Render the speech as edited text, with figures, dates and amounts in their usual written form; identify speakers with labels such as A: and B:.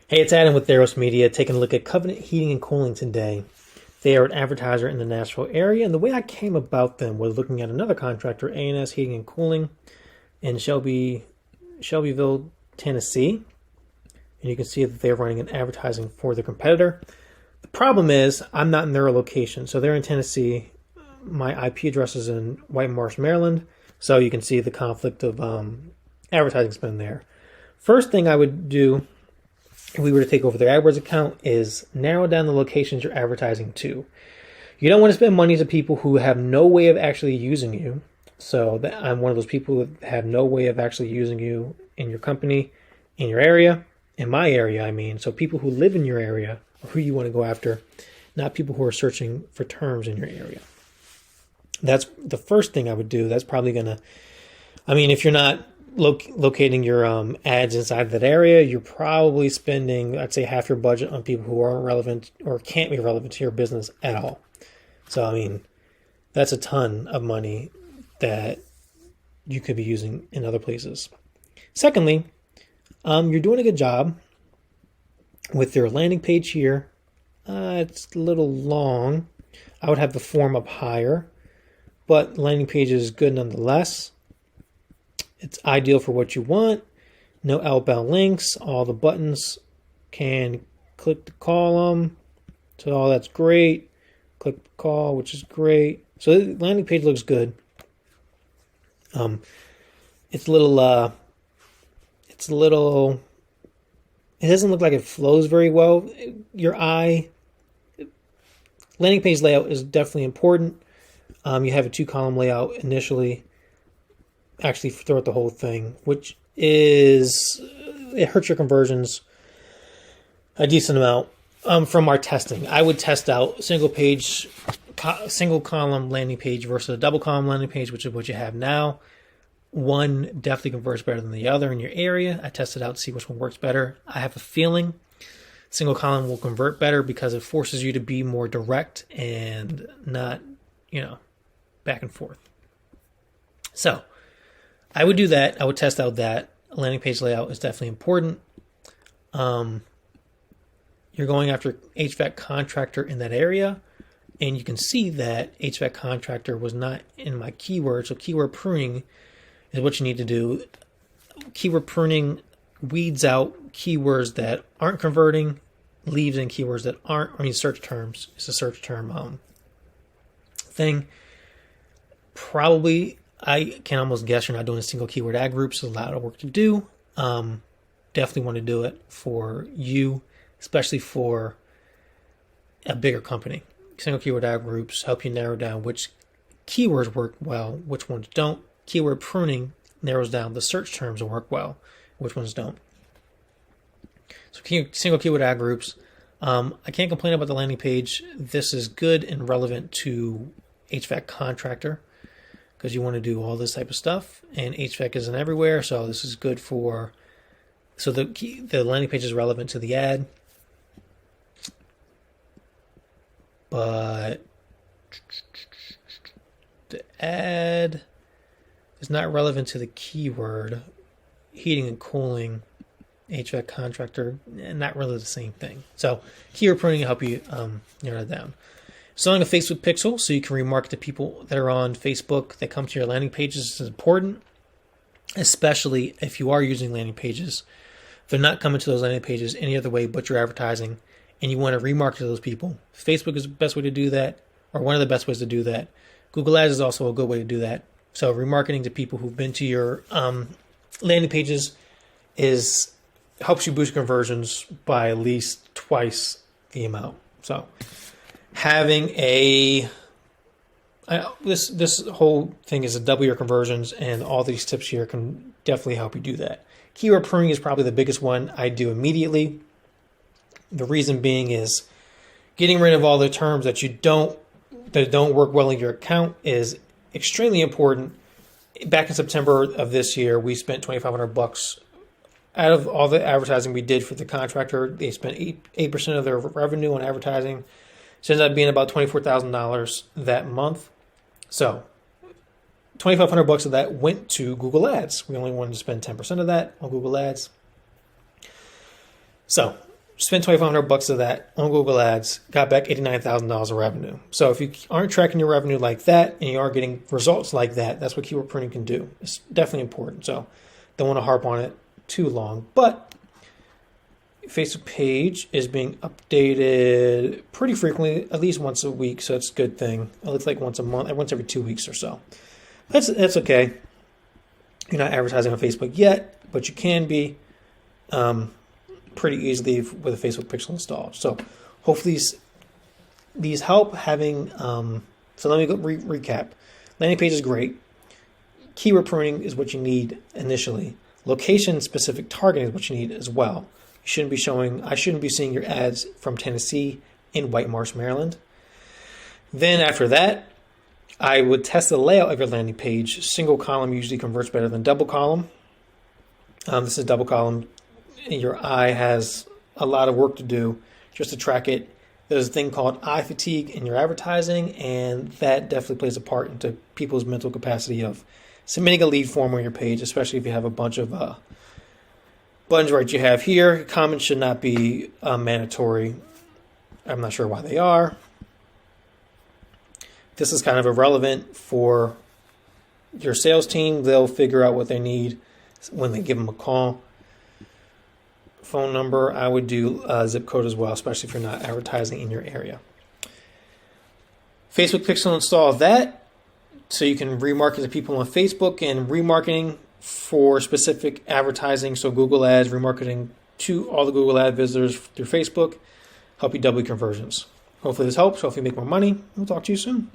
A: Hey, it's Adam with ROAS Media, taking a look at Covenant Heating and Cooling today. They are an advertiser in the Nashville area, and the way I came about them was looking at another contractor, A&S Heating and Cooling, in Shelbyville, Tennessee. And you can see that they're running an advertising for their competitor. The problem is, I'm not in their location, so they're in Tennessee. My IP address is in White Marsh, Maryland, so you can see the conflict of advertising spend there. First thing I would do if we were to take over their AdWords account is narrow down the locations you're advertising to. You don't want to spend money to people who have no way of actually using you. So I'm one of those people who have no way of actually using you in your company, in your area, in my area, I mean. So people who live in your area are who you want to go after, not people who are searching for terms in your area. That's the first thing I would do. That's probably going to, if you're not locating your ads inside that area, you're probably spending, I'd say, half your budget on people who aren't relevant or can't be relevant to your business at all. So, that's a ton of money that you could be using in other places. Secondly, you're doing a good job with your landing page here. It's a little long. I would have the form up higher, but the landing page is good nonetheless. It's ideal for what you want. No outbound links. All the buttons can click to call them. So all that's great. Click to call, which is great. So the landing page looks good. It's a little, it doesn't look like it flows very well. Landing page layout is definitely important. You have a 2-column layout initially. Actually throughout the whole thing, which it hurts your conversions a decent amount. From our testing, I would test out single column landing page versus a double column landing page, which is what you have now. One definitely converts better than the other in your area. I tested out to see which one works better. I have a feeling single column will convert better because it forces you to be more direct and not, back and forth. So I would do that. I would test out that. Landing page layout is definitely important. You're going after HVAC contractor in that area, and you can see that HVAC contractor was not in my keyword. So keyword pruning is what you need to do. Keyword pruning weeds out keywords that aren't converting, leaves in keywords that aren't. Search terms. It's a search term thing. Probably, I can almost guess you're not doing a single keyword ad group, so a lot of work to do. Definitely want to do it for you, especially for a bigger company. Single keyword ad groups help you narrow down which keywords work well, which ones don't. Keyword pruning narrows down the search terms that work well, which ones don't. So single keyword ad groups. I can't complain about the landing page. This is good and relevant to HVAC contractor, because you want to do all this type of stuff, and HVAC isn't everywhere, so this is good for. So the landing page is relevant to the ad, but the ad is not relevant to the keyword heating and cooling, HVAC contractor, and not really the same thing. So keyword pruning will help you narrow that down. Selling a Facebook pixel so you can remarket to people that are on Facebook that come to your landing pages is important, especially if you are using landing pages. If they're not coming to those landing pages any other way but your advertising, and you want to remarket to those people, Facebook is the best way to do that, or one of the best ways to do that. Google Ads is also a good way to do that. So remarketing to people who've been to your landing pages helps you boost conversions by at least twice the amount. So having this whole thing is to double your conversions, and all these tips here can definitely help you do that. Keyword pruning is probably the biggest one I do immediately. The reason being is getting rid of all the terms that don't work well in your account is extremely important. Back in September of this year, we spent $2,500 out of all the advertising we did for the contractor. They spent 8% of their revenue on advertising. So it ended up being about $24,000 that month. So $2,500 of that went to Google Ads. We only wanted to spend 10% of that on Google Ads. So spent $2,500 of that on Google Ads, got back $89,000 of revenue. So if you aren't tracking your revenue like that and you aren't getting results like that, that's what keyword pruning can do. It's definitely important. So don't want to harp on it too long. But Facebook page is being updated pretty frequently, at least once a week. So it's a good thing. It looks like once a month, once every 2 weeks or so. That's okay. You're not advertising on Facebook yet, but you can be pretty easily with a Facebook pixel installed. So hopefully these help having, so let me go recap. Landing page is great. Keyword pruning is what you need initially. Location specific targeting is what you need as well. I shouldn't be seeing your ads from Tennessee in White Marsh, Maryland. Then after that, I would test the layout of your landing page. Single column usually converts better than double column. This is double column. Your eye has a lot of work to do just to track it. There's a thing called eye fatigue in your advertising, and that definitely plays a part into people's mental capacity of submitting a lead form on your page, especially if you have a bunch of buttons right you have here. Comments should not be mandatory. I'm not sure why they are. This is kind of irrelevant for your sales team. They'll figure out what they need when they give them a call. Phone number, I would do zip code as well, especially if you're not advertising in your area. Facebook Pixel, install that so you can remarket to people on Facebook, and remarketing for specific advertising. So Google Ads, remarketing to all the Google Ad visitors through Facebook, help you double conversions. Hopefully this helps. Hopefully you make more money. We'll talk to you soon.